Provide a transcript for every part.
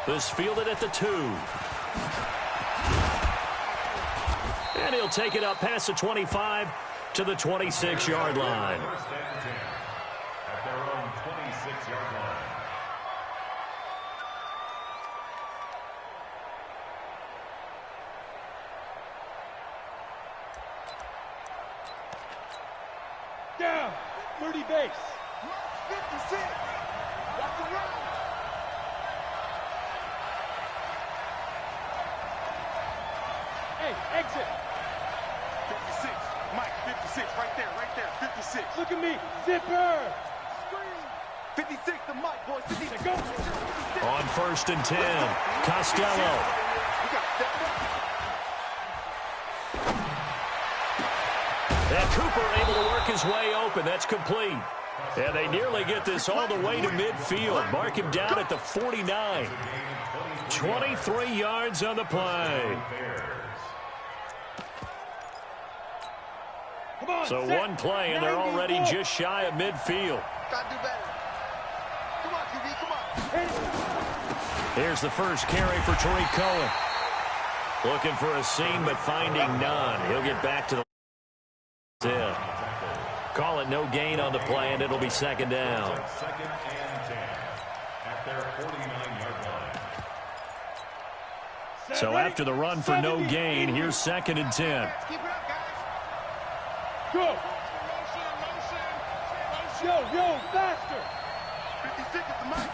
This fielded at the 2. And he'll take it up past the 25 to the 26-yard line. First and 10 at their own 26-yard line. Down, 30 base. 56. Got the run. Hey, exit. 56. Mike, 56. Right there, 56. Look at me. Zipper. 56 to Mike, boys. 56. Go. On first and 10, Costello. And Cooper able to work his way open. That's complete. And they nearly get this all the way to midfield. Mark him down at the 49. 23 yards on the play. So one play, and they're already just shy of midfield. Here's the first carry for Tariq Cohen. Looking for a seam, but finding none. He'll get back to the 10. Call it no gain on the play, and it'll be second down. Second and 10 at their 49-yard line. So after the run for no gain, here's second and 10. Go. Yo, faster. 56 is the mark.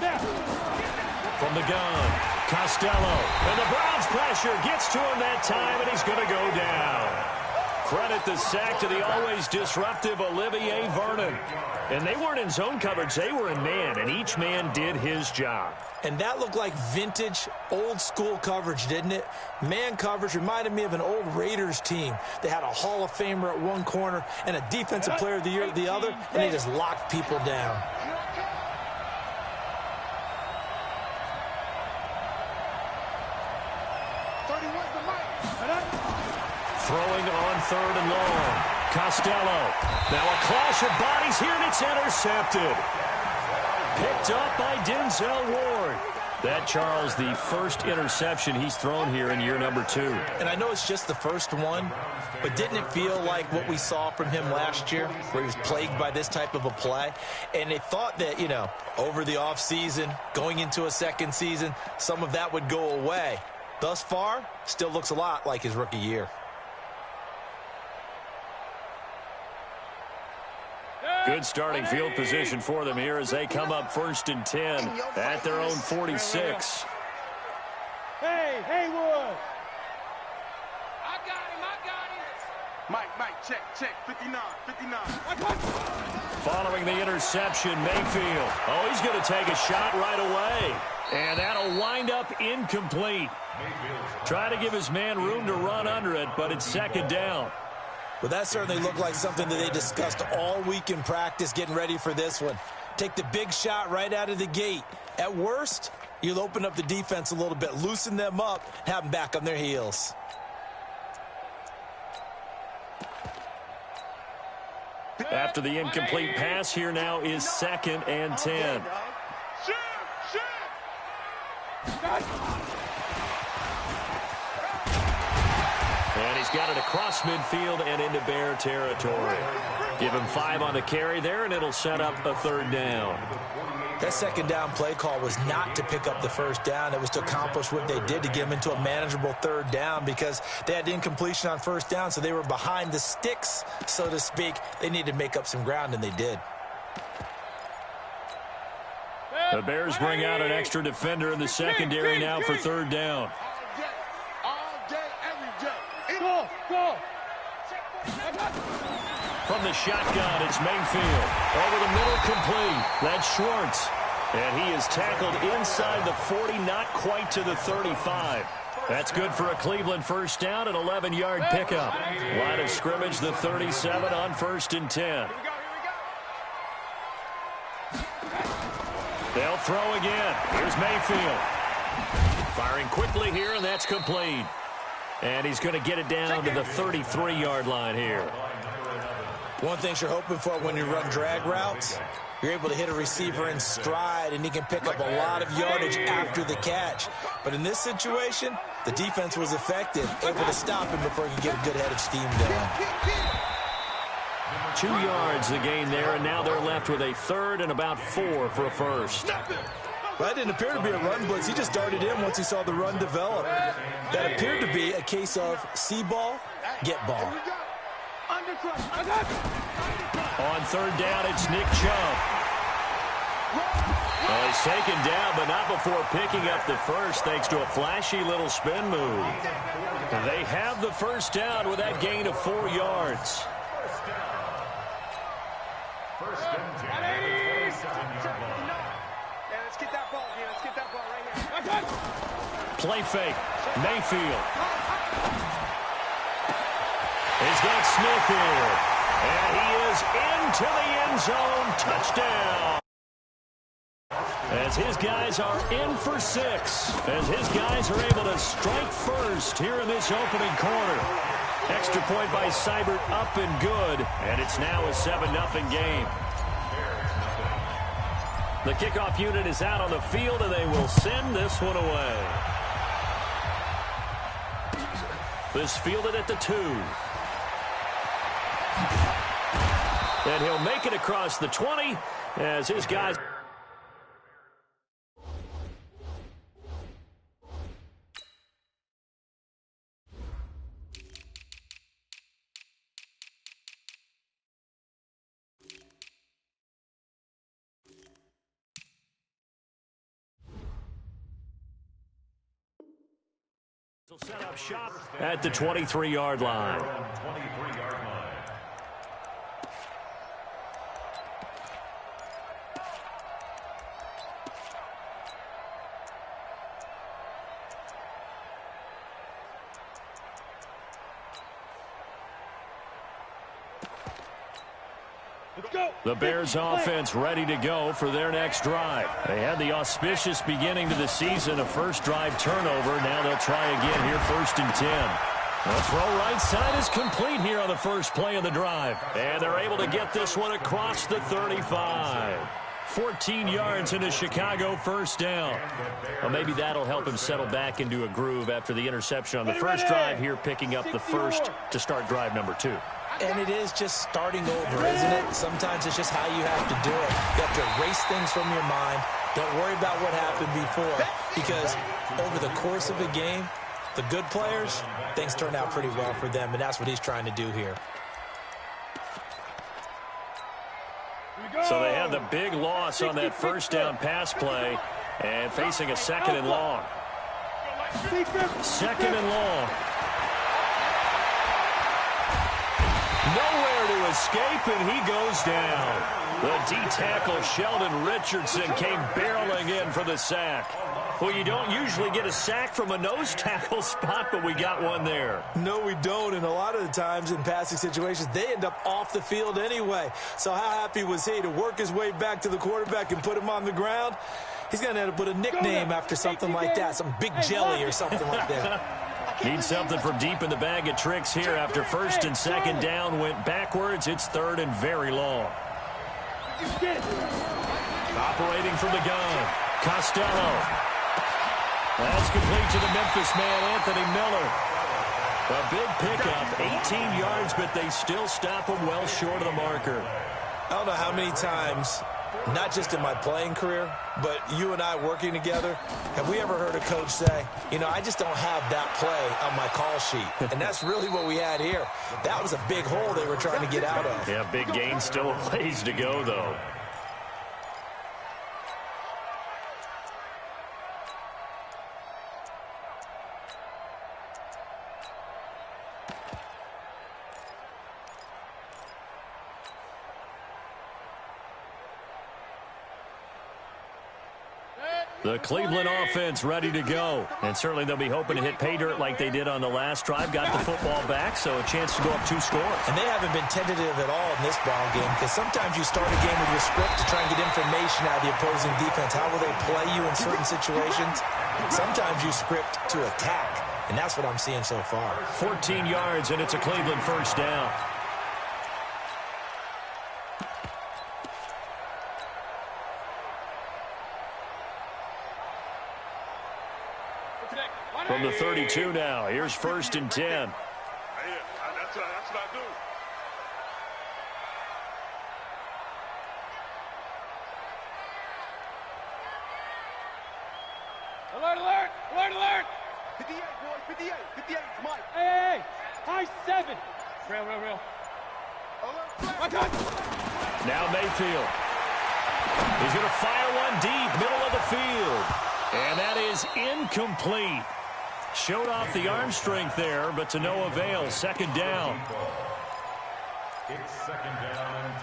From the gun, Costello. And the Browns pressure gets to him that time, and he's going to go down. Credit the sack to the always disruptive Olivier Vernon. And they weren't in zone coverage. They were in man, and each man did his job. And that looked like vintage, old-school coverage, didn't it? Man coverage reminded me of an old Raiders team. They had a Hall of Famer at one corner and a Defensive Player of the Year at the other, and they just locked people down. Throwing on third and long. Costello. Now a clash of bodies here, and it's intercepted. Picked up by Denzel Ward. That, Charles, the first interception he's thrown here in year number 2. And I know it's just the first one, but didn't it feel like what we saw from him last year, where he was plagued by this type of a play? And they thought that, you know, over the offseason, going into a second season, some of that would go away. Thus far, still looks a lot like his rookie year. Good starting field position for them here as they come up first and 10 at their own 46. Hey, Haywood. I got him. Mike, check, 59. Following the interception, Mayfield. Oh, he's going to take a shot right away. And that'll wind up incomplete. Try to give his man room to run under it, but it's second down. Well, that certainly looked like something that they discussed all week in practice getting ready for this one. Take the big shot right out of the gate. At worst, you'll open up the defense a little bit, loosen them up, and have them back on their heels. After the incomplete pass, here now is second and 10. And he's got it across midfield and into Bear territory. Give him 5 on the carry there, and it'll set up a third down. That second down play call was not to pick up the first down. It was to accomplish what they did, to get them into a manageable third down, because they had incompletion on first down, so they were behind the sticks, so to speak. They needed to make up some ground, and they did. The Bears bring out an extra defender in the secondary now for third down. Go. From the shotgun, it's Mayfield. Over the middle, complete. That's Schwartz. And he is tackled inside the 40, not quite to the 35. That's good for a Cleveland first down, an 11-yard pickup. Line of scrimmage, the 37 on first and 10. They'll throw again. Here's Mayfield. Firing quickly here, and that's complete. And he's going to get it down to the 33-yard line here. One thing you're hoping for when you run drag routes, you're able to hit a receiver in stride, and he can pick up a lot of yardage after the catch. But in this situation, the defense was effective, able to stop him before he could get a good head of steam going. 2 yards the gain there, and now they're left with a third and about 4 for a first. That didn't appear to be a run blitz. He just darted in once he saw the run develop. That appeared to be a case of see ball, get ball. On third down, it's Nick Chubb. He's taken down, but not before picking up the first, thanks to a flashy little spin move. They have the first down with that gain of 4 yards. First and 10. Let's get that ball here. Let's get that ball right here. Play fake. Mayfield. He's got Smith here. And he is into the end zone. Touchdown. As his guys are in for 6. As his guys are able to strike first here in this opening quarter. Extra point by Seibert up and good. And it's now a 7-0 game. The kickoff unit is out on the field, and they will send this one away. This fielded at the 2. And he'll make it across the 20 as his guys... set up shop at the 23-yard line. The Bears offense ready to go for their next drive. They had the auspicious beginning to the season, a first drive turnover. Now they'll try again here, 1st and 10. The throw right side is complete here on the first play of the drive. And they're able to get this one across the 35. 14 yards into Chicago, first down. Well, maybe that'll help him settle back into a groove after the interception on the first drive here, picking up the first to start drive number 2. And it is just starting over, isn't it? Sometimes it's just how you have to do it. You have to erase things from your mind. Don't worry about what happened before, because over the course of a game, the good players, things turn out pretty well for them, and that's what he's trying to do here. So they had the big loss on that first down pass play and facing a 2nd and long. 2nd and long. Nowhere to escape, and he goes down. The D-tackle Sheldon Richardson came barreling in for the sack. Well, you don't usually get a sack from a nose tackle spot, but we got one there. No, we don't, and a lot of the times in passing situations, they end up off the field anyway. So how happy was he to work his way back to the quarterback and put him on the ground? He's going to end up with a nickname after something like that, some Big Jelly or something like that. Needs something from deep in the bag of tricks here after 1st and 2nd down went backwards. It's 3rd and very long. Operating from the gun, Costello. That's complete to the Memphis man, Anthony Miller. A big pickup, 18 yards, but they still stop him well short of the marker. I don't know how many times, not just in my playing career, but you and I working together, have we ever heard a coach say, you know, I just don't have that play on my call sheet. And that's really what we had here. That was a big hole they were trying to get out of. Yeah, big gain, still a ways to go, though. The Cleveland offense ready to go. And certainly they'll be hoping to hit pay dirt like they did on the last drive. Got the football back, so a chance to go up 2 scores. And they haven't been tentative at all in this ball game, because sometimes you start a game with your script to try and get information out of the opposing defense. How will they play you in certain situations? Sometimes you script to attack, and that's what I'm seeing so far. 14 yards, and it's a Cleveland first down. From the 32 now, here's 1st and 10. Yeah, that's what I do. Alert, alert, alert, alert. 58, boys, 58, 58, it's Mike. Hey, high 7. Real. My God. Now Mayfield. He's going to fire one deep, middle of the field. And that is incomplete. Showed off the arm strength there, but to no avail. 2nd down. It's 2nd down and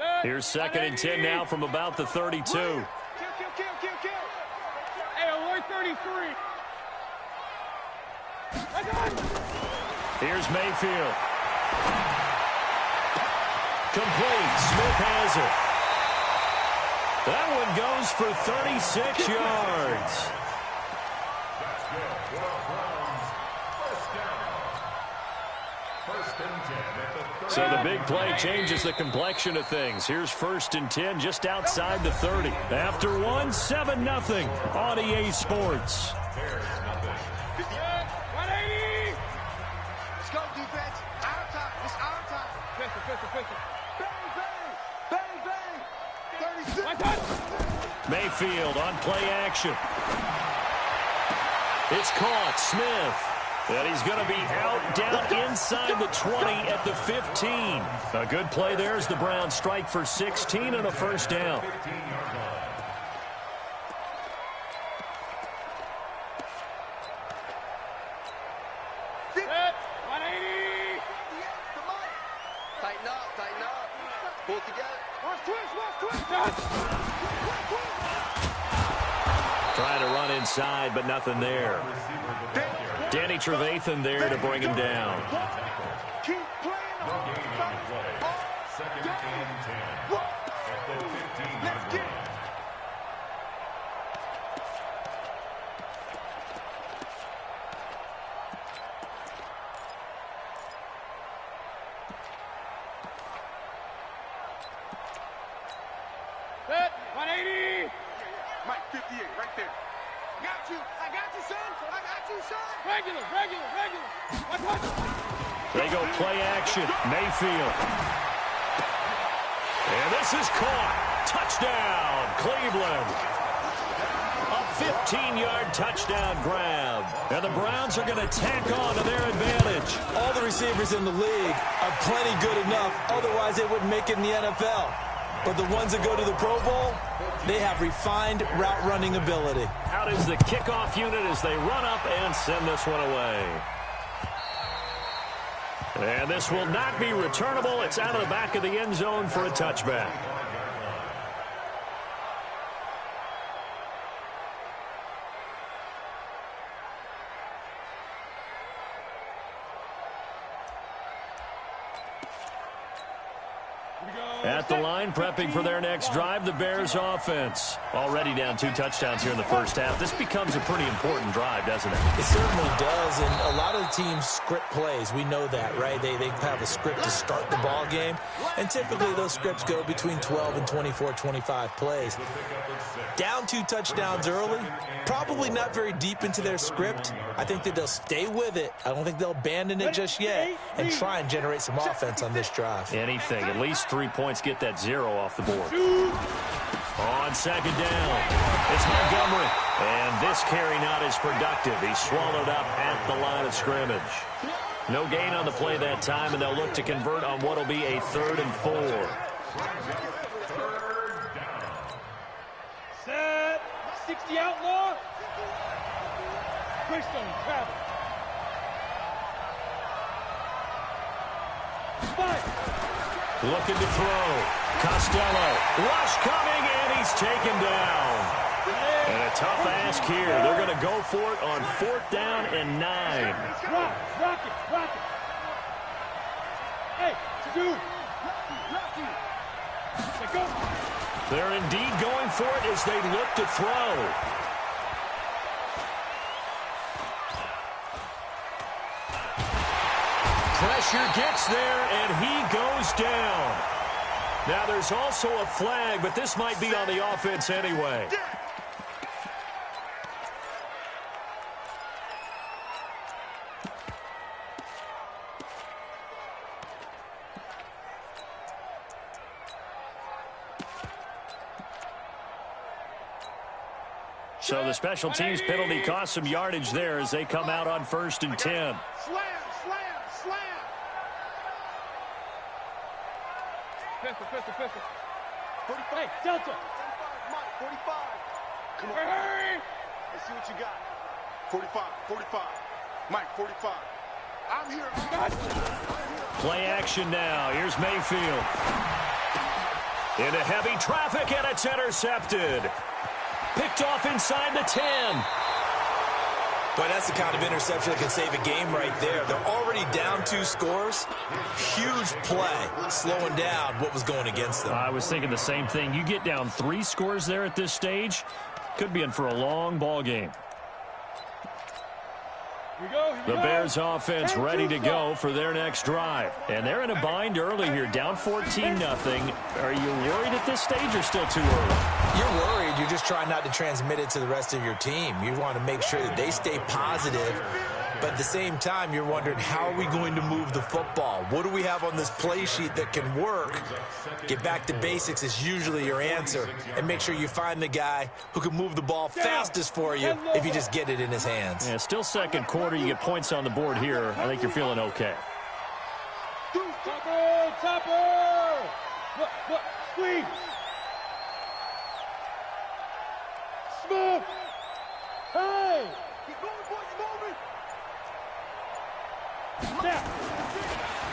10. Here's 2nd and 10 now from about the 32. Kill. Hey, alert 33. My God. Here's Mayfield. Complete. Smith has it. That one goes for 36 yards. That's good for the Browns. 1st down. 1st and 10 at the 30. So the big play changes the complexion of things. Here's 1st and 10 just outside the 30. After 7-0 on EA Sports. Bears nothing. 180. Let's go, defense. Out of time. It's out of time. Pistol. Bang, bang. 36. My God. Mayfield on play action. It's caught. Smith. And he's going to be out down inside the 20 at the 15. A good play there as the Browns strike for 16 and a 1st down. 15-yard line. Set. 180. Tighten up. Pull it together. Watch twist. Trying to run inside, but nothing there. Danny Trevathan there to bring him down. Keep playing No gain on the play. 2nd and 10 at the 15-yard line. Set. 180. Mike, 58, right there. I got you, son. Regular. My God. They go play action. Mayfield. And this is caught. Touchdown, Cleveland. A 15-yard touchdown grab. And the Browns are going to tack on to their advantage. All the receivers in the league are plenty good enough. Otherwise, they wouldn't make it in the NFL. But the ones that go to the Pro Bowl, they have refined route running ability. Out is the kickoff unit as they run up and send this one away. And this will not be returnable. It's out of the back of the end zone for a touchback. At the line, prepping for their next drive, the Bears offense. Already down 2 touchdowns here in the 1st half. This becomes a pretty important drive, doesn't it? It certainly does, and a lot of the teams script plays. We know that, right? They have a script to start the ball game, and typically those scripts go between 12 and 24, 25 plays. Down 2 touchdowns early, probably not very deep into their script. I think that they'll stay with it. I don't think they'll abandon it just yet and try and generate some offense on this drive. Anything, at least 3 points, get that 0 off the board. On 2nd down, it's Montgomery. And this carry not as productive. He's swallowed up at the line of scrimmage. No gain on the play that time, and they'll look to convert on what will be a 3rd and 4. Set. 60 outlaw. Greystone travel. Spike. Looking to throw. Costello. Rush coming, and he's taken down. And a tough ask here. They're going to go for it on 4th down and 9. Rock it. Hey, dude. Let's go. They're indeed going for it as they look to throw. Pressure gets there, and he goes down. Now there's also a flag, but this might be on the offense anyway. So the special teams penalty cost some yardage there as they come out on 1st and 10. Slam, slam, slam. Pistol. 45. Hey, Delta. 45, Mike, 45. Come on. Hey. Let's see what you got. 45. Mike, 45. I'm here. Play action now. Here's Mayfield. Into heavy traffic, and it's intercepted. Picked off inside the 10. But that's the kind of interception that can save a game right there. They're already down 2 scores. Huge play, slowing down what was going against them. I was thinking the same thing. You get down 3 scores there at this stage, could be in for a long ball game. The Bears offense ready to go for their next drive. And they're in a bind early here, down 14-0. Are you worried at this stage or still too early? You're worried. You're just trying not to transmit it to the rest of your team. You want to make sure that they stay positive. But at the same time, you're wondering, how are we going to move the football? What do we have on this play sheet that can work? Get back to basics is usually your answer. And make sure you find the guy who can move the ball fastest for you if you just get it in his hands. Yeah, still second quarter. You get points on the board here. I think you're feeling okay. Topper! What? Squeeze! Smith! Hey! Keep going, boys, moving.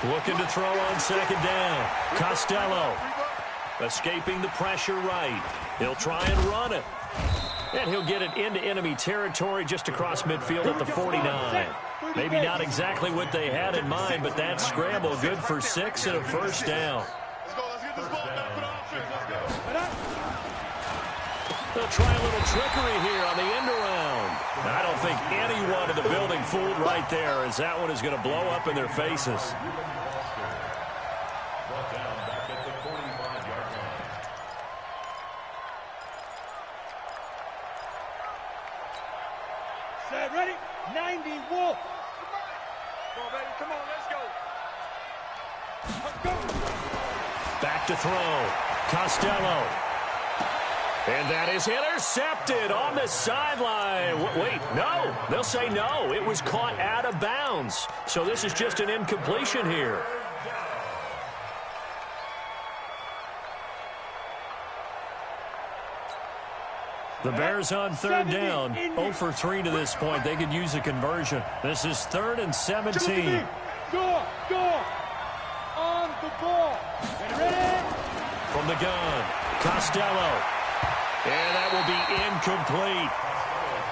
Looking to throw on 2nd down. Costello escaping the pressure right. He'll try and run it. And he'll get it into enemy territory just across midfield at the 49. Maybe not exactly what they had in mind, but that scramble good for 6 and a 1st down. Let's go. Let's get this ball back for the offense. Let's go. They'll try a little trickery here on the end around. I don't think anyone in the building fooled right there, as that one is going to blow up in their faces. Brought down back at the 45-yard line. Set, ready? 90, Wolf. Come on, baby. Come on, let's go. Back to throw. Costello. And that is intercepted on the sideline. Wait, no. They'll say no. It was caught out of bounds. So this is just an incompletion here. The Bears on 3rd down. 0 for 3 to this point. They could use a conversion. This is 3rd and 17. Go. On the ball. Ready? From the gun, Costello. And that will be incomplete.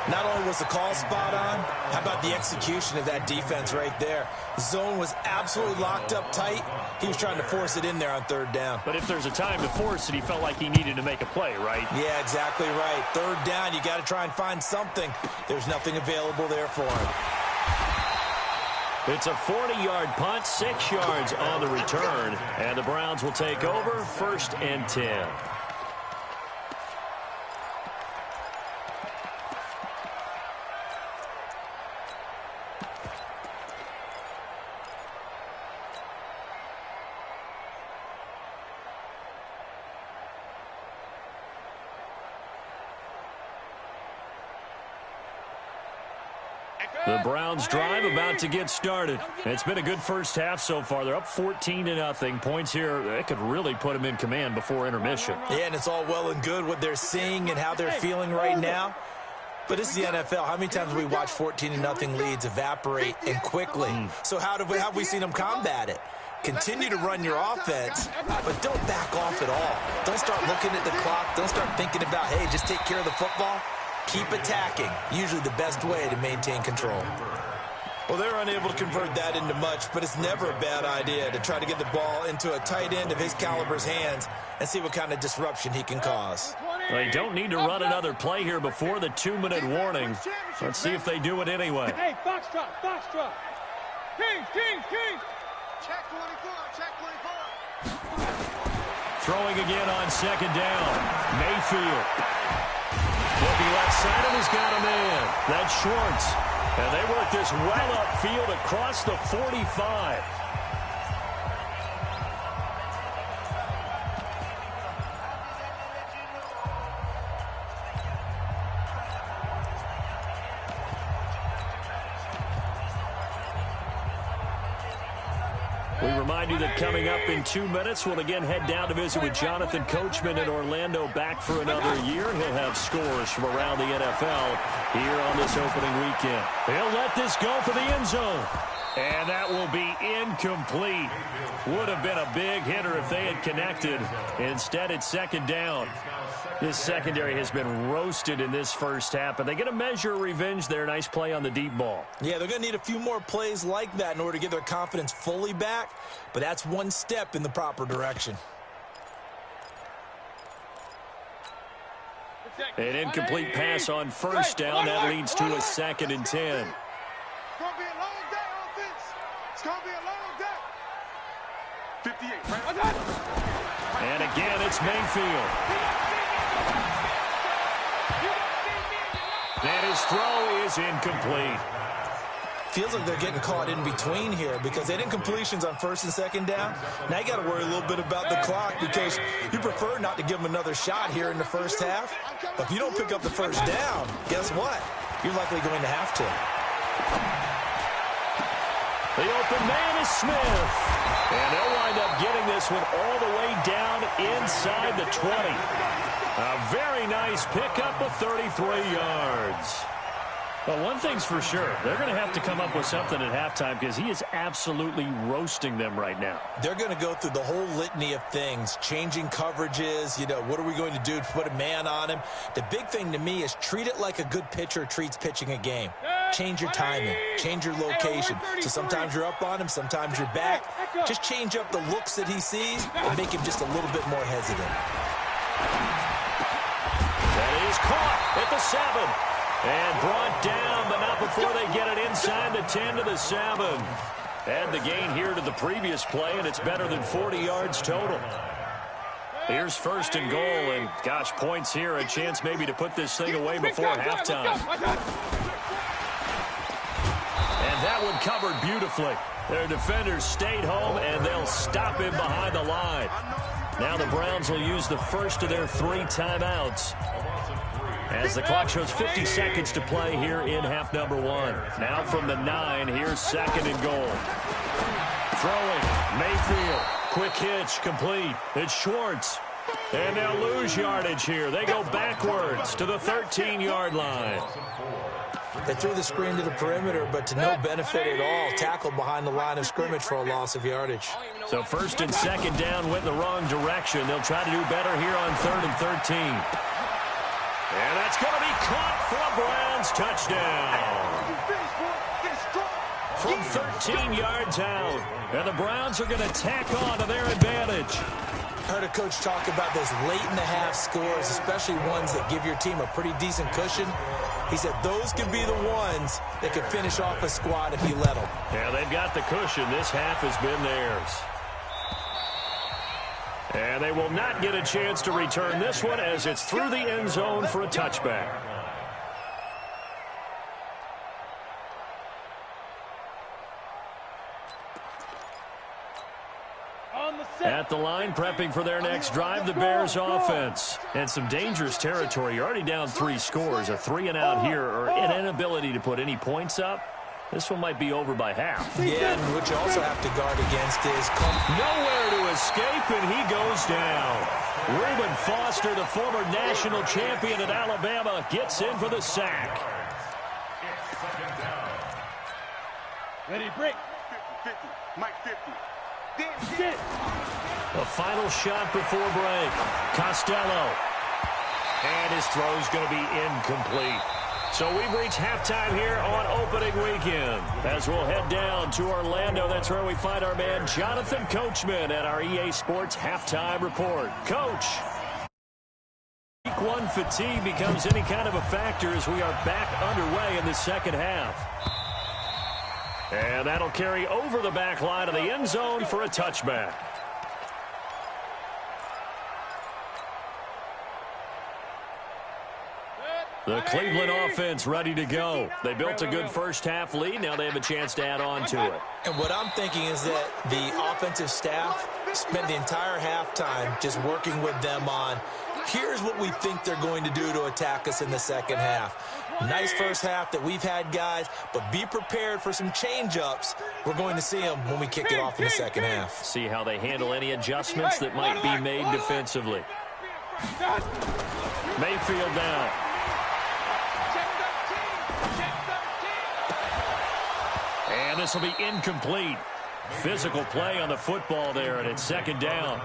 Not only was the call spot on, how about the execution of that defense right there? The zone was absolutely locked up tight. He was trying to force it in there on 3rd down. But if there's a time to force it, he felt like he needed to make a play, right? Yeah, exactly right. 3rd down, you got to try and find something. There's nothing available there for him. It's a 40-yard punt, 6 yards on the return. And the Browns will take over 1st and 10. The Browns drive about to get started. It's been a good first half so far. They're up 14-0. Points here, that could really put them in command before intermission. Yeah, and it's all well and good what they're seeing and how they're feeling right now. But this is the NFL. How many times have we watched 14-0 leads evaporate and quickly? So how have we seen them combat it? Continue to run your offense, but don't back off at all. Don't start looking at the clock. Don't start thinking about, hey, just take care of the football. Keep attacking. Usually the best way to maintain control. Well, they're unable to convert that into much, but it's never a bad idea to try to get the ball into a tight end of his caliber's hands and see what kind of disruption he can cause. They don't need to run another play here before the 2-minute warning. Let's see if they do it anyway. Hey, Foxtrot. Kings. Check 24, check 24. Throwing again on second down. Mayfield. Looking left side of he's got a man. That's Schwartz. And they work this well upfield across the 45. We remind you that coming up in 2 minutes, we'll again head down to visit with Jonathan Coachman in Orlando, back for another year. He'll have scores from around the NFL here on this opening weekend. He'll let this go for the end zone. And that will be incomplete. Would have been a big hitter if they had connected. Instead, it's second down. This secondary has been roasted in this first half, but they get a measure of revenge there. Nice play on the deep ball. Yeah, they're going to need a few more plays like that in order to get their confidence fully back, but that's one step in the proper direction. An incomplete pass on first down. That leads to a 2nd and 10. It's going to be a long day, offense. It's going to be a long day. 58, right? And again, it's Mayfield. And his throw is incomplete. Feels like they're getting caught in between here because they did incompletions on first and second down. Now you got to worry a little bit about the clock because you prefer not to give them another shot here in the first half. But if you don't pick up the first down, guess what? You're likely going to have to. The open man is Smith. And they'll wind up getting this one all the way down inside the 20. A very nice pickup of 33 yards. Well, one thing's for sure. They're going to have to come up with something at halftime because he is absolutely roasting them right now. They're going to go through the whole litany of things, changing coverages, what are we going to do to put a man on him? The big thing to me is treat it like a good pitcher treats pitching a game. Change your timing, change your location. So sometimes you're up on him, sometimes you're back. Just change up the looks that he sees and make him just a little bit more hesitant. That is caught at the 7. And brought down, but not before they get it inside the 10 to the 7. Add the gain here to the previous play, and it's better than 40 yards total. Here's 1st and goal, and gosh, points here, a chance maybe to put this thing away before halftime. And that one covered beautifully. Their defenders stayed home, and they'll stop him behind the line. Now the Browns will use the first of their 3 timeouts. As the clock shows 50 seconds to play here in half number 1. Now from the 9, here's 2nd and goal. Throwing, Mayfield. Quick hitch, complete. It's Schwartz. And they'll lose yardage here. They go backwards to the 13-yard line. They threw the screen to the perimeter, but to no benefit at all. Tackled behind the line of scrimmage for a loss of yardage. So 1st and 2nd down went in the wrong direction. They'll try to do better here on 3rd and 13. And that's going to be caught for a Browns touchdown. From 13 yards out. And the Browns are going to tack on to their advantage. I heard a coach talk about those late-in-the-half scores, especially ones that give your team a pretty decent cushion. He said those could be the ones that could finish off a squad if you let them. Yeah, they've got the cushion. This half has been theirs. And they will not get a chance to return this one as it's through the end zone for a touchback. At the line, prepping for their next drive, the Bears offense. And some dangerous territory. You're already down 3 scores. A 3-and-out here, or an inability to put any points up. This one might be over by half. Yeah, and what you also have to guard against is nowhere to escape, and he goes down. Reuben Foster, the former national champion at Alabama, gets in for the sack. Ready, break. 50, Mike 50. The final shot before break. Costello. And his throw's going to be incomplete. So we've reached halftime here on opening weekend. As we'll head down to Orlando, that's where we find our man Jonathan Coachman at our EA Sports Halftime Report. Coach, Week 1 fatigue becomes any kind of a factor as we are back underway in the second half. And that'll carry over the back line of the end zone for a touchback. The Cleveland offense ready to go. They built a good first-half lead. Now they have a chance to add on to it. And what I'm thinking is that the offensive staff spent the entire halftime just working with them on, here's what we think they're going to do to attack us in the second half. Nice first half that we've had, guys, but be prepared for some change-ups. We're going to see them when we kick it off in the second half. See how they handle any adjustments that might be made defensively. Mayfield down. And this will be incomplete. Physical play on the football there, and it's second down.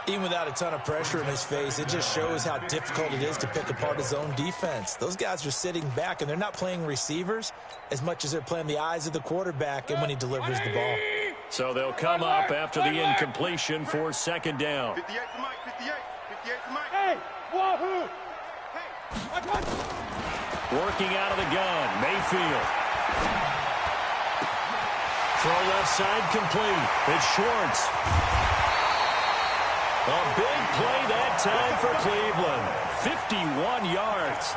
Even without a ton of pressure in his face, it just shows how difficult it is to pick apart his own defense. Those guys are sitting back, and they're not playing receivers as much as they're playing the eyes of the quarterback and when he delivers the ball. So they'll come up after the incompletion for second down. 58 to Mike, 58. 58 to Mike. Hey, wahoo! Working out of the gun, Mayfield. Throw left side complete. It's Schwartz. A big play that time for Cleveland. 51 yards.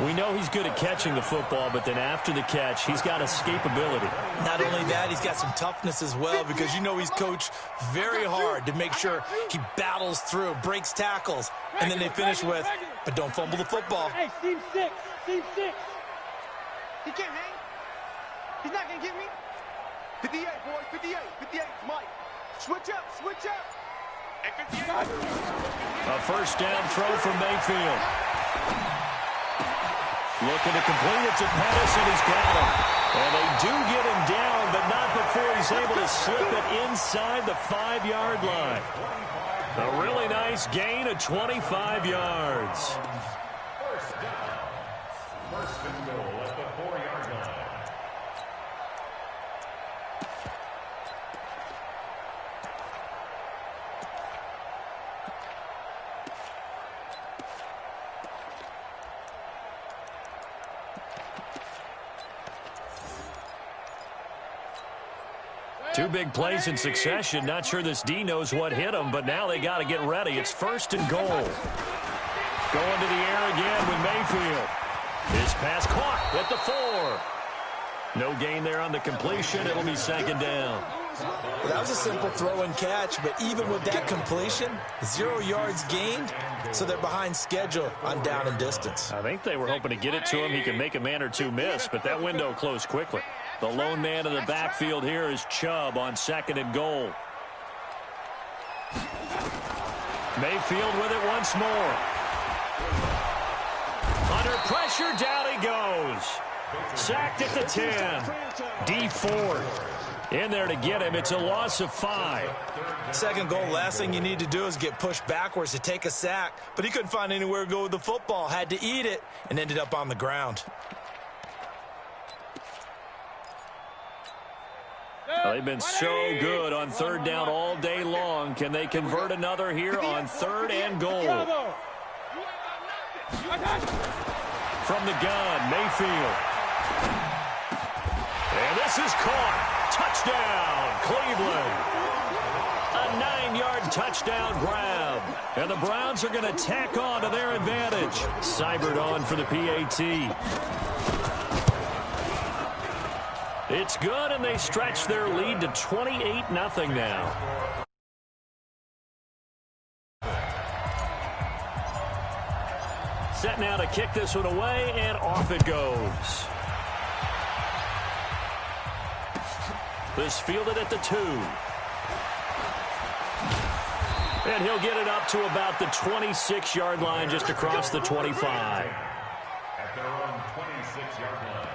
We know he's good at catching the football, but then after the catch, he's got escapability. Not only that, he's got some toughness as well, because you know he's coached very hard to make sure he battles through, breaks tackles, and then they finish with, but don't fumble the football. Hey, team 6. Team 6. He can't hang. He's not going to get me. 58, boys. 58. 58 to Mike. Switch up. Switch up. A first down throw from Mayfield. Looking to complete it to Pettis, and he's got him. And they do get him down, but not before he's able to slip it inside the 5-yard line. A really nice gain of 25 yards. First down. First and goal at the 4-yard line. Two big plays in succession. Not sure this D knows what hit him, but now they got to get ready. It's first and goal. Going to the air again with Mayfield. His pass caught at the 4. No gain there on the completion. It'll be second down. Well, that was a simple throw and catch, but even with that completion, 0 yards gained, so they're behind schedule on down and distance. I think they were hoping to get it to him. He can make a man or two miss, but that window closed quickly. The lone man in the backfield here is Chubb on second and goal. Mayfield with it once more. Under pressure, down he goes. Sacked at the 10. D Ford in there to get him. It's a loss of 5. Second goal, last thing you need to do is get pushed backwards to take a sack, but he couldn't find anywhere to go with the football. Had to eat it and ended up on the ground. Well, they've been so good on third down all day long. Can they convert another here on third and goal? From the gun, Mayfield. And this is caught. Touchdown, Cleveland. A 9-yard touchdown grab. And the Browns are going to tack on to their advantage. Seibert on for the PAT. It's good, and they stretch their lead to 28-0 now. Set now to kick this one away, and off it goes. This fielded at the 2. And he'll get it up to about the 26-yard line, just across the 25. At their own 26-yard line.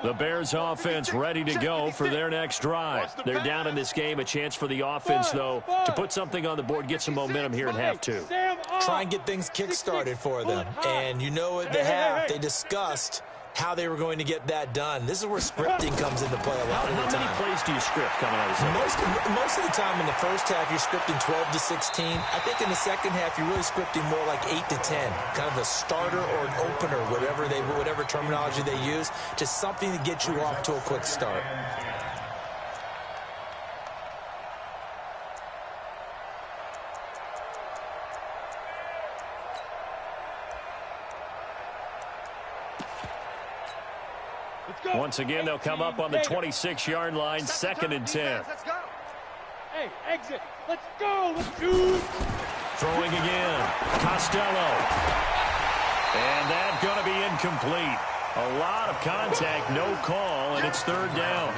The Bears offense ready to go for their next drive. They're down in this game. A chance for the offense, though, to put something on the board, get some momentum here in half 2. Try and get things kick-started for them. And you know at the half, they discussed how they were going to get that done. This is where scripting comes into play a lot of the How many time. plays do you script coming out of the second? Most of the time in the first half, you're scripting 12 to 16. I think in the second half, you're really scripting more like 8 to 10, kind of a starter or an opener, whatever terminology they use, just something to get you off to a quick start. Once again, they'll come up on the 26-yard line, 2nd and 10. Let's go. Hey, exit. Let's go. Let's shoot. Throwing again. Costello. And that's going to be incomplete. A lot of contact, no call, and it's 3rd down.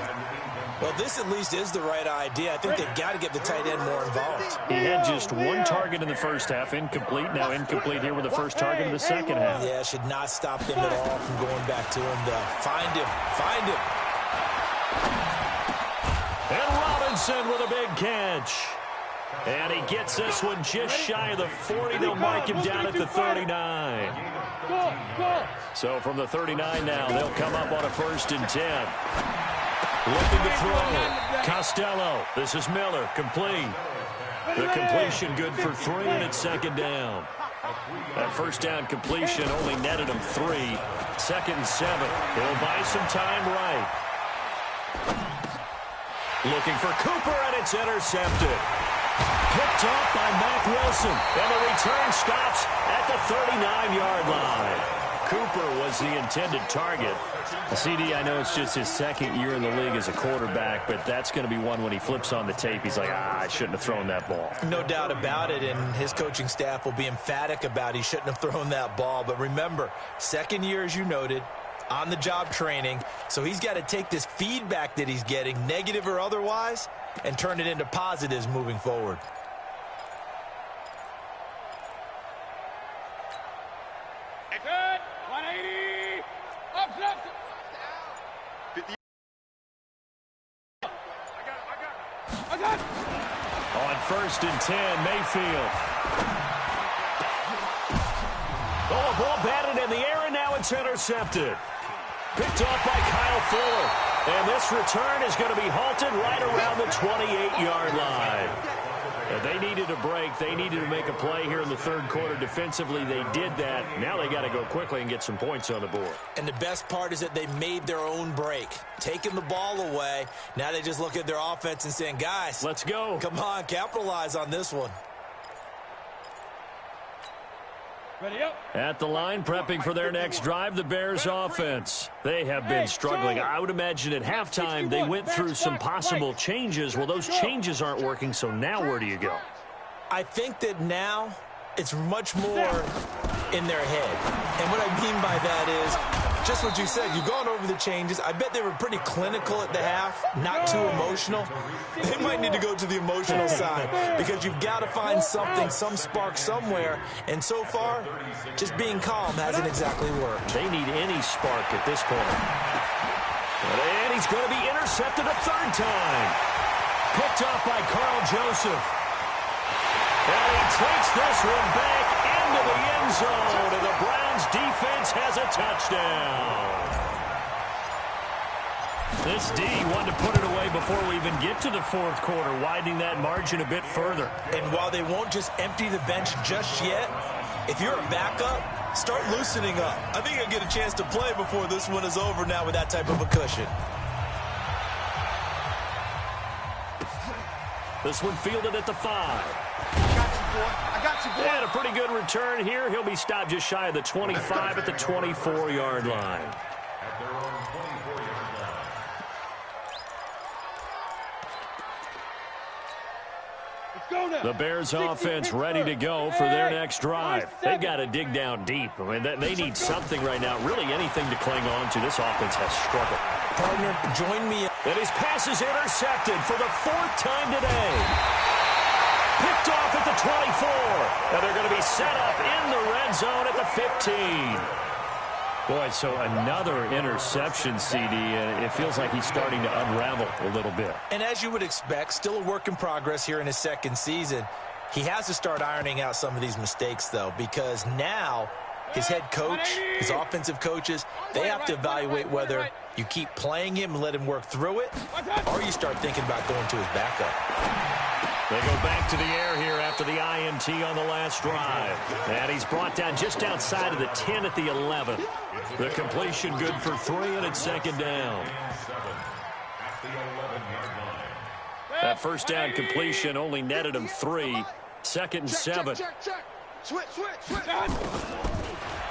Well, this at least is the right idea. I think they've got to get the tight end more involved. He had just 1 target in the first half, incomplete. Now incomplete here with the first target in the second half. Yeah, should not stop them at all from going back to him, though. Find him. Find him. And Robinson with a big catch. And he gets this one just shy of the 40. They'll mark him down at the 39. Go, go. So from the 39 now, they'll come up on a 1st and 10. Looking to throw. Costello. This is Miller. Complete. The completion good for 3, and it's 2nd down. That 1st down completion only netted him 3. 2nd and 7. He'll buy some time right. Looking for Cooper, and it's intercepted. Picked off by Mack Wilson, and the return stops at the 39-yard line. Cooper was the intended target. CD, I know it's just his 2nd year in the league as a quarterback, but that's going to be one when he flips on the tape. He's like, I shouldn't have thrown that ball. No doubt about it, and his coaching staff will be emphatic about he shouldn't have thrown that ball. But remember, 2nd year, as you noted, on-the-job training, so he's got to take this feedback that he's getting, negative or otherwise, and turn it into positives moving forward. Good. 180. Up, up. 50. I got it. On 1st and 10, Mayfield. Oh, a ball batted in the air, and now it's intercepted. Picked off by Kyle Fuller. And this return is going to be halted right around the 28-yard line. And they needed a break. They needed to make a play here in the 3rd quarter. Defensively, they did that. Now they got to go quickly and get some points on the board. And the best part is that they made their own break, taking the ball away. Now they just look at their offense and saying, guys, let's go. Come on, capitalize on this one. Ready up. At the line, prepping for their next drive, the Bears offense. They have been struggling. I would imagine at halftime they went through some possible changes. Well, those changes aren't working, so now where do you go? I think that now it's much more in their head. And what I mean by that is just what you said. You've gone over the changes. I bet they were pretty clinical at the half, not too emotional. They might need to go to the emotional side because you've got to find something, some spark somewhere. And so far, just being calm hasn't exactly worked. They need any spark at this point. And he's going to be intercepted a 3rd time. Picked off by Carl Joseph. And he takes this one back into the end zone, and the Browns defense has a touchdown. This D wanted to put it away before we even get to the 4th quarter, widening that margin a bit further. And while they won't just empty the bench just yet, if you're a backup, start loosening up. I think you'll get a chance to play before this one is over now with that type of a cushion. This one fielded at the 5. I got you, boy. And a pretty good return here. He'll be stopped just shy of the 25 at the 24-yard line. At their own 24-yard line. Let's go now. The Bears offense ready to go for their next drive. They've got to dig down deep. I mean, they need something right now, really anything to cling on to. This offense has struggled. Partner, join me. And his pass is intercepted for the 4th time today. Picked off at the 24. And they're going to be set up in the red zone at the 15. Boy, so another interception, CD, and it feels like he's starting to unravel a little bit. And as you would expect, still a work in progress here in his 2nd season. He has to start ironing out some of these mistakes, though, because now his head coach, his offensive coaches, they have to evaluate whether you keep playing him and let him work through it, or you start thinking about going to his backup. They go back to the air here after the INT on the last drive. And he's brought down just outside of the 10 at the 11. The completion good for 3, and it's second down. That first down completion only netted him 3. Second and 7. Switch.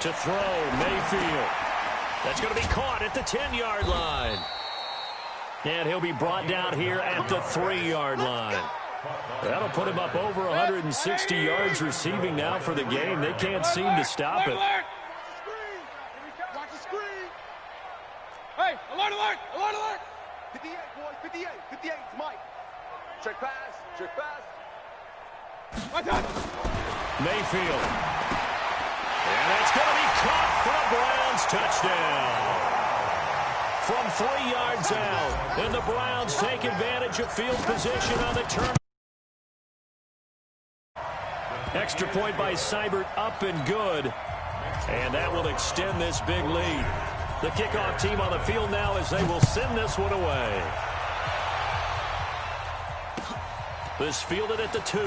To throw, Mayfield. That's going to be caught at the 10-yard line. And he'll be brought down here at the 3-yard line. That'll put him up over 160 yards receiving now for the game. They can't seem to stop it. Watch the screen. Hey, alert. 58, boys, 58. 58, it's Mike. Check pass. Mayfield. And that's going to be caught for a Browns touchdown. From 3 yards out, and the Browns take advantage of field position on the turn. Extra point by Seibert, up and good. And that will extend this big lead. The kickoff team on the field now as they will send this one away. This fielded at the 2.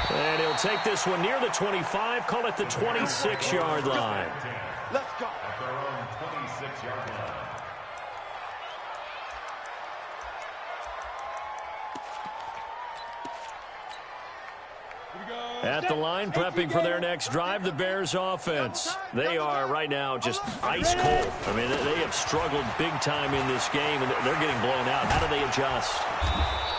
And he'll take this one near the 25, call it the 26-yard line. Let's go. At their own 26-yard line. At the line, prepping for their next drive, the Bears offense. They are right now just ice cold. I mean, they have struggled big time in this game, and they're getting blown out. How do they adjust?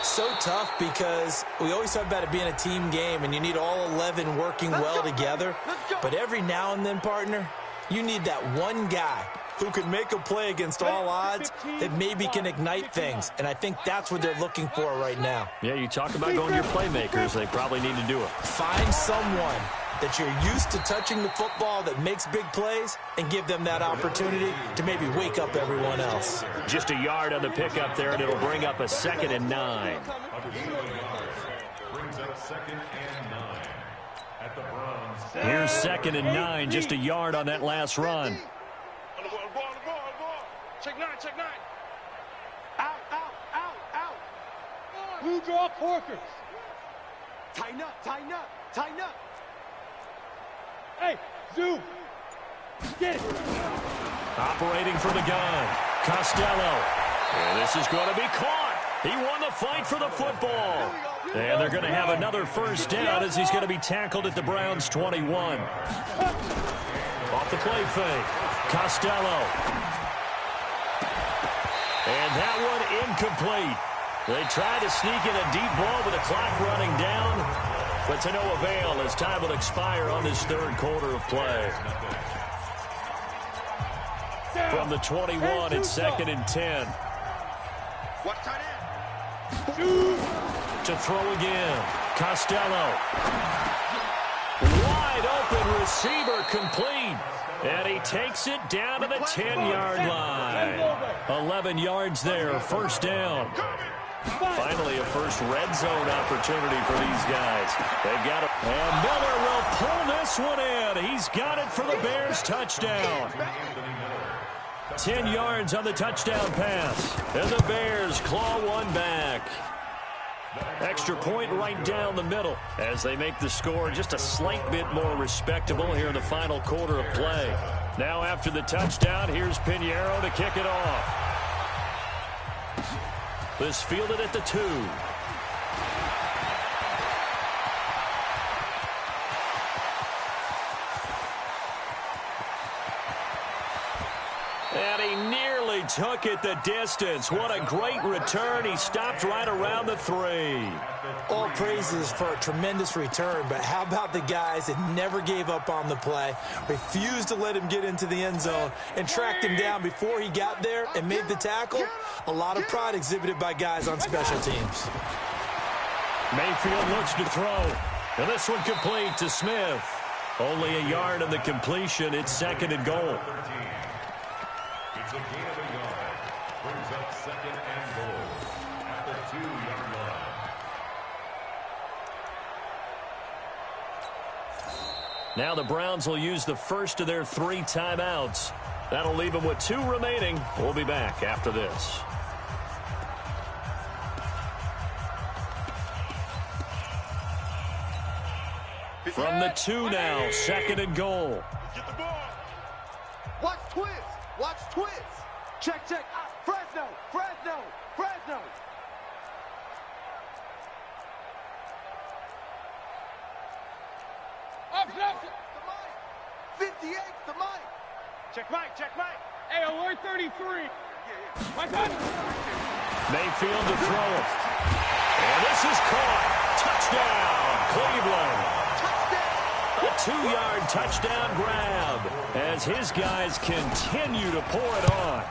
So tough because we always talk about it being a team game, and you need all 11 working well together. But every now and then, partner, you need that one guy who can make a play against all odds that maybe can ignite things. And I think that's what they're looking for right now. Yeah, you talk about going to your playmakers. They probably need to do it. Find someone that you're used to touching the football that makes big plays and give them that opportunity to maybe wake up everyone else. Just a yard on the pickup there, and it'll bring up a 2nd and 9. Brings up 2nd and 9 at the Browns. Here's 2nd and 9, just a yard on that last run. On the ball. Check 9. Out. Blue draw corkers. Tighten up. Hey, zoom. Get it. Operating for the gun, Costello. And this is going to be caught. He won the fight for the football. And they're going to have another first down as he's going to be tackled at the Browns' 21. Off the play fake, Costello. And that one incomplete. They tried to sneak in a deep ball with the clock running down, but to no avail as time will expire on this third quarter of play. From the 21, it's 2nd and 10. Watch tight end. To throw again, Costello. Wide open receiver complete. And he takes it down to the 10-yard line. 11 yards there, first down. Finally, a first red zone opportunity for these guys. They've got it. And Miller will pull this one in. He's got it for the Bears touchdown. 10 yards on the touchdown pass. And the Bears claw one back. Extra point right down the middle as they make the score just a slight bit more respectable here in the final quarter of play. Now after the touchdown, here's Pinheiro to kick it off. This fielded at the 2. And he nearly took it the distance. What a great return. He stopped right around the 3. All praises for a tremendous return, but how about the guys that never gave up on the play, refused to let him get into the end zone, and tracked him down before he got there and made the tackle? A lot of pride exhibited by guys on special teams. Mayfield looks to throw. And this one complete to Smith. Only a yard on the completion. It's 2nd and goal. It's a gain of a yard. Brings up 2nd and goal at the 2-yard line. Now the Browns will use the first of their 3 timeouts. That'll leave them with 2 remaining. We'll be back after this. From the 2 now, 2nd and goal. Get the ball. Watch twist. Watch twist. Check, check. Fresno. Fresno. Fresno. Up, The mic. 58, the mic. Check Mike, check Mike. Hey, alert 33. Yeah. Mike, on. Mayfield to throw it. And this is caught. Touchdown, Cleveland. A 2-yard touchdown grab as his guys continue to pour it on.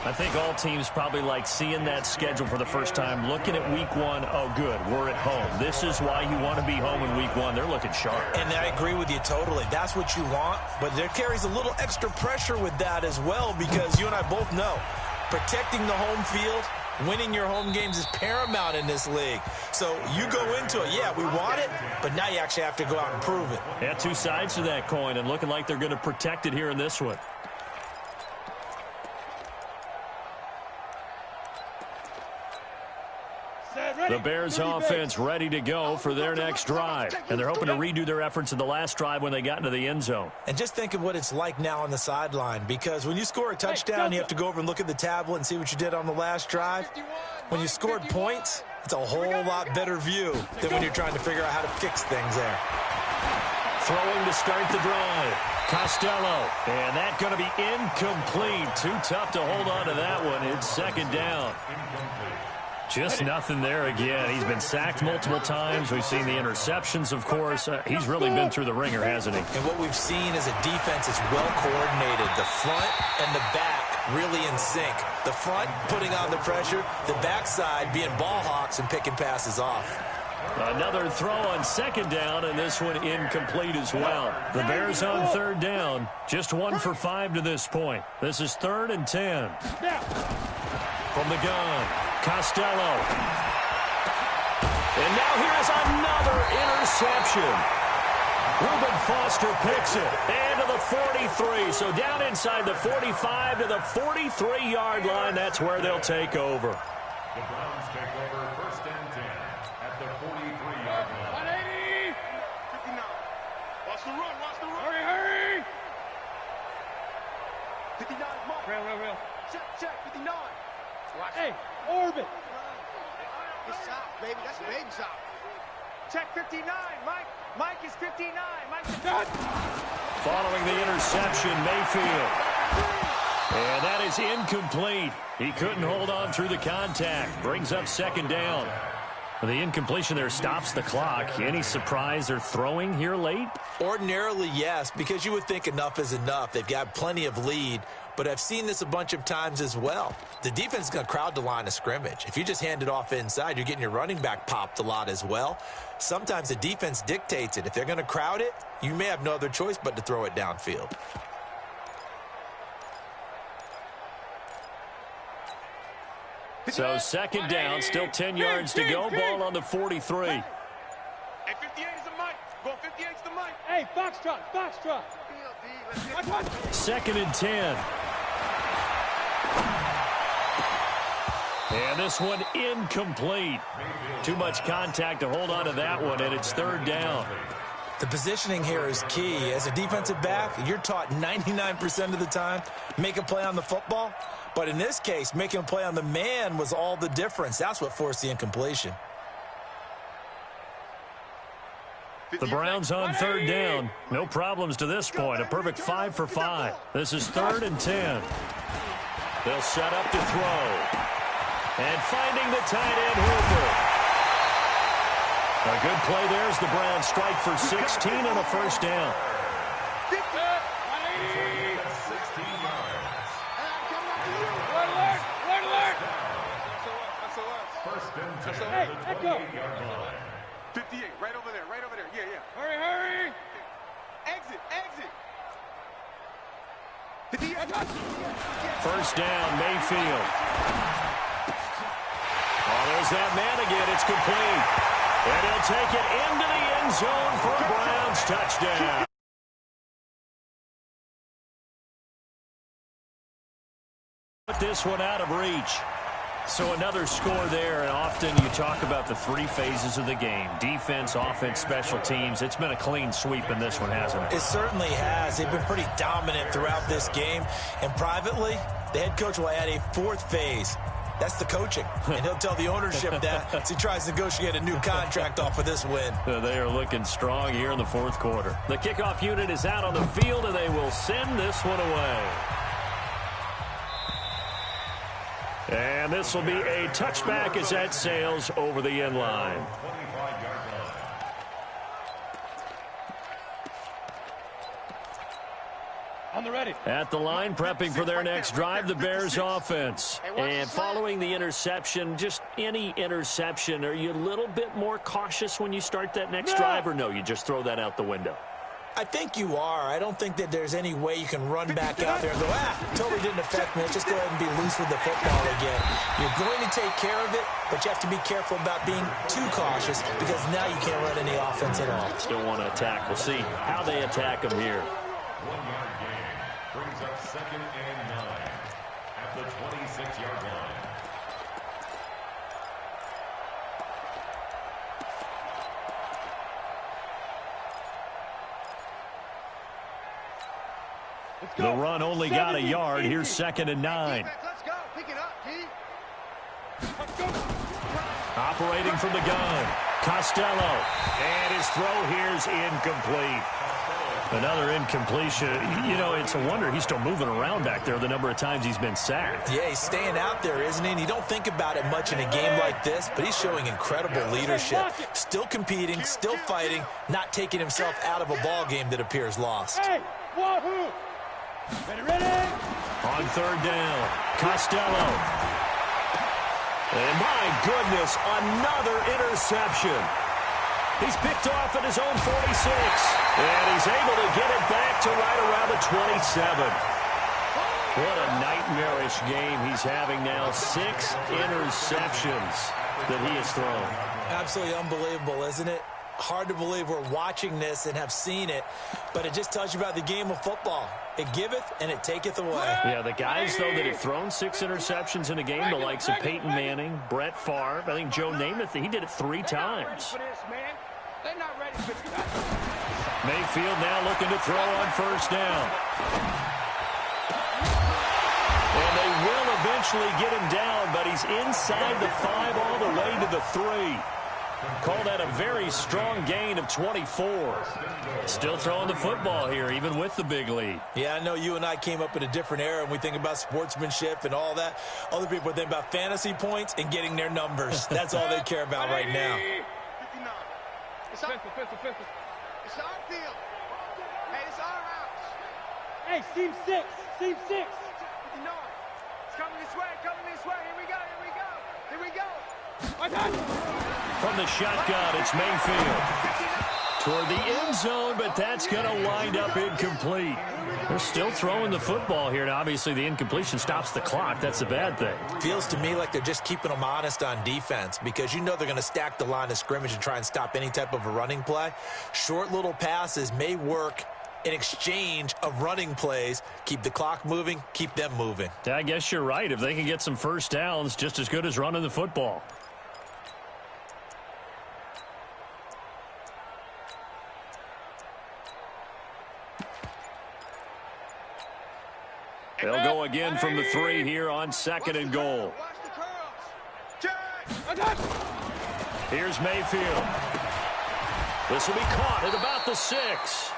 I think all teams probably like seeing that schedule for the first time, looking at week 1. Oh, good, we're at home. This is why you want to be home in week 1. They're looking sharp. And I agree with you totally. That's what you want, but there carries a little extra pressure with that as well because you and I both know protecting the home field, winning your home games is paramount in this league. So you go into it, yeah, we want it, but now you actually have to go out and prove it. Yeah, 2 sides to that coin, and looking like they're going to protect it here in this one. The Bears offense ready to go for their next drive. And they're hoping to redo their efforts in the last drive when they got into the end zone. And just think of what it's like now on the sideline, because when you score a touchdown, you have to go over and look at the tablet and see what you did on the last drive. When you scored points, it's a whole lot better view than when you're trying to figure out how to fix things there. Throwing to start the drive. Costello. And that's going to be incomplete. Too tough to hold on to that one. It's 2nd down. Just nothing there again. He's been sacked multiple times. We've seen the interceptions, of course. He's really been through the ringer, hasn't he? And what we've seen is a defense that's well coordinated. The front and the back really in sync. The front putting on the pressure, the backside being ball hawks and picking passes off. Another throw on 2nd down, and this one incomplete as well. The Bears on 3rd down. Just 1 for 5 to this point. This is 3rd and 10. From the gun, Costello. And now here is another interception. Reuben Foster picks it. And to the 43. So down inside the 45 to the 43-yard line. That's where they'll take over. The Browns take over 1st and 10 at the 43-yard line. 180. 59. Watch the run. Watch the run. Hurry, hurry. 59, Mike. Real. Check. 59. Hey, orbit. It's south, baby. That's a baby south. Check 59, Mike. Mike is 59. Mike is done. Following the interception, Mayfield. And that is incomplete. He couldn't hold on through the contact. Brings up 2nd down. The incompletion there stops the clock. Any surprise they're throwing here late? Ordinarily, yes, because you would think enough is enough. They've got plenty of lead, but I've seen this a bunch of times as well. The defense is going to crowd the line of scrimmage. If you just hand it off inside, you're getting your running back popped a lot as well. Sometimes the defense dictates it. If they're going to crowd it, you may have no other choice but to throw it downfield. So 2nd down, still 10 yards to go. Ball on the 43. Hey, 58 is the mic. Go 58 is the mic. Hey, Foxtrot. Watch. 2nd and 10. And this one incomplete. Too much contact to hold on to that one, and it's 3rd down. The positioning here is key. As a defensive back, you're taught 99% of the time, make a play on the football. But in this case, making a play on the man was all the difference. That's what forced the incompletion. The Browns on 3rd down. No problems to this point. A perfect 5 for 5. This is 3rd and 10. They'll set up to throw. And finding the tight end, Hooper. A good play there as the Browns strike for 16 on a 1st down. 50. 16 yards. Alert. 1st and 10 Hey, at the echo. 28-yard line. 58, right over there. Yeah. Hurry. Exit. 58. 1st down, Mayfield. Oh, there's that man again. It's complete. And he'll take it into the end zone for a Browns touchdown. Put this one out of reach. So another score there, and often you talk about the three phases of the game. Defense, offense, special teams. It's been a clean sweep in this one, hasn't it? It certainly has. They've been pretty dominant throughout this game. And privately, the head coach will add a fourth phase. That's the coaching. And he'll tell the ownership that as he tries to negotiate a new contract off of this win. They are looking strong here in the fourth quarter. The kickoff unit is out on the field, and they will send this one away. And this will be a touchback as that sails over the end line. On the ready. At the line, prepping for their next drive, the Bears offense. And following the interception, just any interception, are you a little bit more cautious when you start that next drive, or no, you just throw that out the window? I think you are. I don't think that there's any way you can run back out there and go, totally didn't affect me. Let's just go ahead and be loose with the football again. You're going to take care of it, but you have to be careful about being too cautious because now you can't run any offense at all. Still want to attack. We'll see how they attack them here. 1-yard gain brings up 2nd and 9 at the 26-yard line. The run only got a yard. Here's 2nd and 9. Let's go. Pick it up, G. Operating from the gun. Costello. And his throw here's incomplete. Another incompletion. You know, it's a wonder he's still moving around back there the number of times he's been sacked. Yeah, he's staying out there, isn't he? And you don't think about it much in a game like this, but he's showing incredible leadership. Still competing, still fighting, not taking himself out of a ball game that appears lost. Hey, wahoo! Ready? On 3rd down, Costello. And my goodness, another interception. He's picked off at his own 46. And he's able to get it back to right around the 27. What a nightmarish game he's having now. 6 interceptions that he has thrown. Absolutely unbelievable, isn't it? Hard to believe we're watching this and have seen it, but it just tells you about the game of football. It giveth and it taketh away. Yeah, the guys, though, that have thrown 6 interceptions in a game, the likes of Peyton Manning, Brett Favre, I think Joe Namath, he did it 3 times. They're not ready for this. Mayfield now looking to throw on 1st down. And they will eventually get him down, but he's inside the 5 all the way to the 3. Call that a very strong gain of 24. Still throwing the football here, even with the big lead. Yeah, I know you and I came up in a different era, and we think about sportsmanship and all that. Other people think about fantasy points and getting their numbers. That's all they care about right now. 59. It's our field. Hey, it's our house. Hey, seam 6. Seam 6. 59. It's coming this way. Here we go. Here we go. From the shotgun, it's Mayfield. Toward the end zone, but that's going to wind up incomplete. They're still throwing the football here, and obviously the incompletion stops the clock. That's a bad thing. Feels to me like they're just keeping them honest on defense because you know they're going to stack the line of scrimmage and try and stop any type of a running play. Short little passes may work in exchange of running plays. Keep the clock moving, keep them moving. I guess you're right. If they can get some first downs, just as good as running the football. They'll go again from the 3 here on 2nd and goal. Here's Mayfield. This will be caught at about the 6.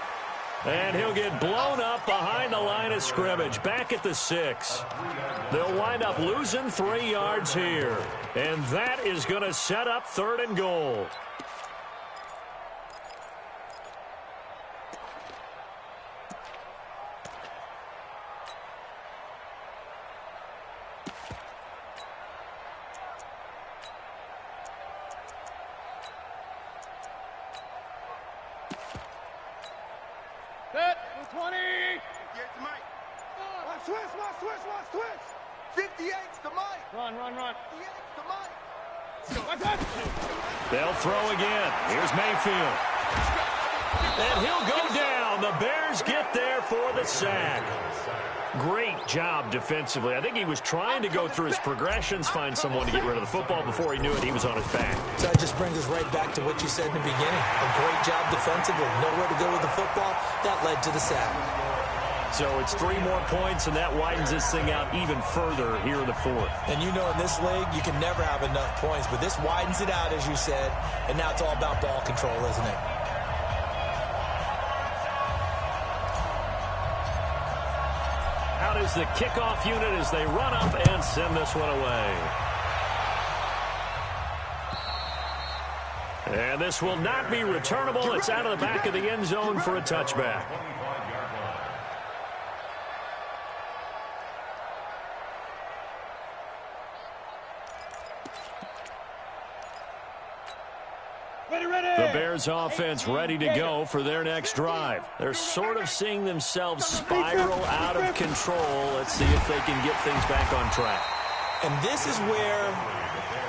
And he'll get blown up behind the line of scrimmage, back at the 6. They'll wind up losing 3 yards here. And that is going to set up 3rd and goal. Set. 20. Get to Mike. Watch twist. 58's the Mike. Run. 58's the Mike. They'll throw again. Here's Mayfield. And he'll go down And the Bears get there for the sack. Great job defensively. I think he was trying to go through his progressions, find someone to get rid of the football. Before he knew it, he was on his back. So that just brings us right back to what you said in the beginning. A great job defensively. Nowhere to go with the football. That led to the sack. So it's 3 more points, and that widens this thing out even further here in the fourth. And you know in this league, you can never have enough points. But this widens it out, as you said. And now it's all about ball control, isn't it? Out is the kickoff unit as they run up and send this one away. And this will not be returnable. It's out of the back of the end zone for a touchback. The Bears offense ready to go for their next drive. They're sort of seeing themselves spiral out of control. Let's see if they can get things back on track. And this is where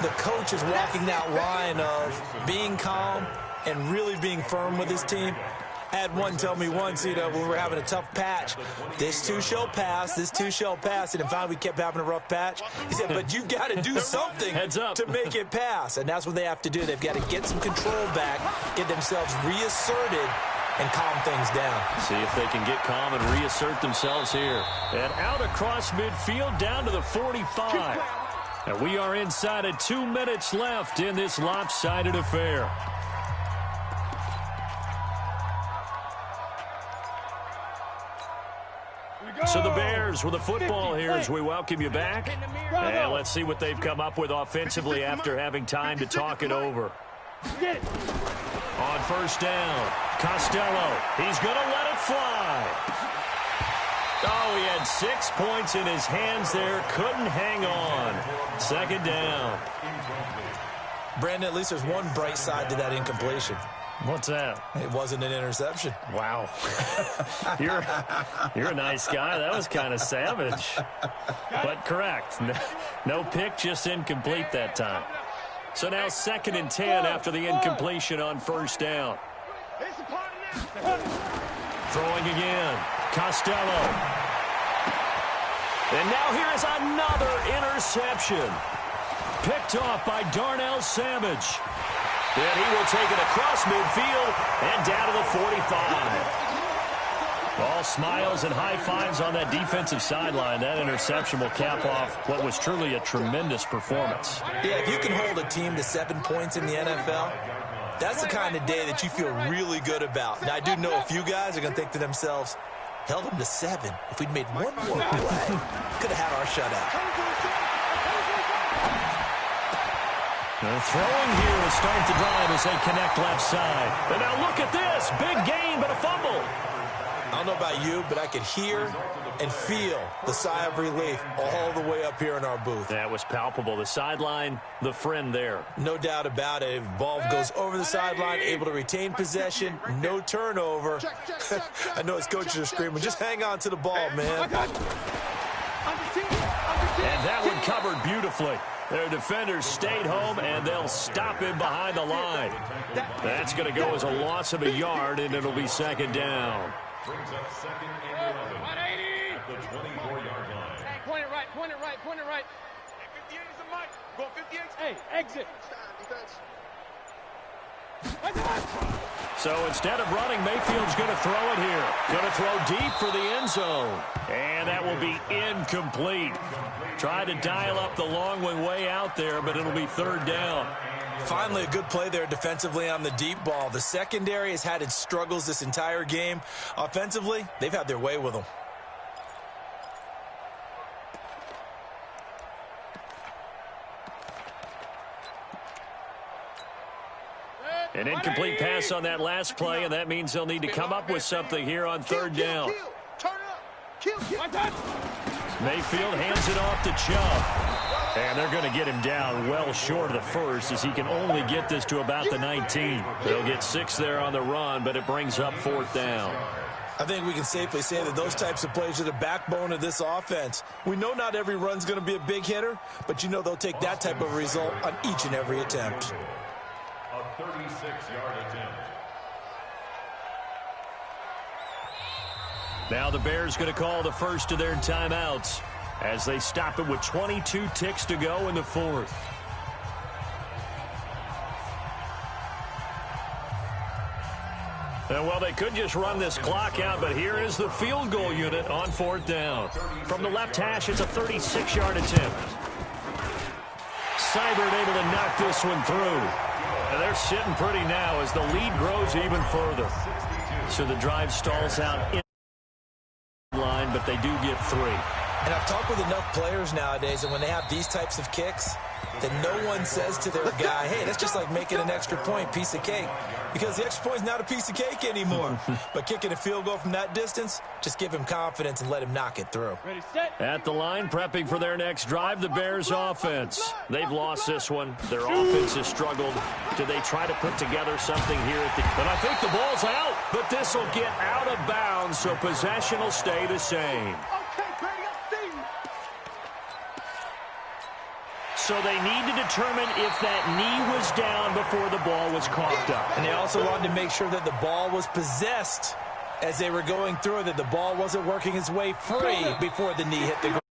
the coach is walking that line of being calm and really being firm with his team. I had one tell me once, when we were having a tough patch, this too shall pass, this too shall pass. And finally we kept having a rough patch. He said, but you've got to do something to make it pass. And that's what they have to do. They've got to get some control back, get themselves reasserted, and calm things down. See if they can get calm and reassert themselves here. And out across midfield down to the 45. And we are inside of 2 minutes left in this lopsided affair. So the Bears with the football here as we welcome you back. And let's see what they've come up with offensively after having time to talk it over. On first down, Costello. He's going to let it fly. Oh, he had 6 points in his hands there. Couldn't hang on. Second down. Brandon, at least there's one bright side to that incompletion. What's that? It wasn't an interception. Wow. You're a nice guy. That was kind of savage. But correct. No pick, just incomplete that time. So now 2nd and 10 after the incompletion on first down. Throwing again. Costello. And now here is another interception. Picked off by Darnell Savage. And he will take it across midfield and down to the 45. All smiles and high fives on that defensive sideline. That interception will cap off what was truly a tremendous performance. Yeah, if you can hold a team to 7 points in the NFL, that's the kind of day that you feel really good about. Now, I do know a few guys are going to think to themselves, held them to 7. If we'd made one more play, could have had our shutout. They're throwing here to start the drive as they connect left side. And now look at this. Big gain, but a fumble. I don't know about you, but I could hear and feel the sigh of relief all the way up here in our booth. That was palpable. The sideline, the friend there. No doubt about it. Ball goes over the sideline, able to retain possession, no turnover. I know his coaches are screaming, just hang on to the ball, man. And that one covered beautifully. Their defenders stayed home, and they'll stop him behind the line. That's going to go as a loss of a yard, and it'll be 2nd down. Brings up 2nd and 11 at the 24-yard line. Hey, point it right, point it right, point it right. Hey, 58 is the mic. Go 58. Hey, exit. So instead of running, Mayfield's going to throw it here. Going to throw deep for the end zone. And that will be incomplete. Tried to dial up the long one way out there, but it'll be 3rd down. Finally, a good play there defensively on the deep ball. The secondary has had its struggles this entire game. Offensively, they've had their way with them. An incomplete pass on that last play, and that means they'll need to come up with something here on 3rd down. Mayfield hands it off to Chubb. And they're going to get him down well short of the first as he can only get this to about the 19. They'll get 6 there on the run, but it brings up 4th down. I think we can safely say that those types of plays are the backbone of this offense. We know not every run's going to be a big hitter, but you know they'll take that type of result on each and every attempt. A 36-yard attempt. Now the Bears going to call the first of their timeouts as they stop it with 22 ticks to go in the fourth. And, well, they could just run this clock out, but here is the field goal unit on fourth down. From the left hash, it's a 36-yard attempt. Seibert able to knock this one through. And they're sitting pretty now as the lead grows even further. So the drive stalls out in line, but they do get 3. And I've talked with enough players nowadays, and when they have these types of kicks, that no one says to their guy, hey, that's just like making an extra point, piece of cake. Because the extra point is not a piece of cake anymore. But kicking a field goal from that distance, just give him confidence and let him knock it through. Ready, set. At the line, prepping for their next drive, the Bears offense. They've lost this one. Their offense has struggled. Do they try to put together something here at the... And I think the ball's out, but this will get out of bounds, so possession will stay the same. Okay, Brady, I see you. So they need to determine if that knee was down before the ball was coughed up. And they also wanted to make sure that the ball was possessed as they were going through, that the ball wasn't working its way free before the knee hit the ground.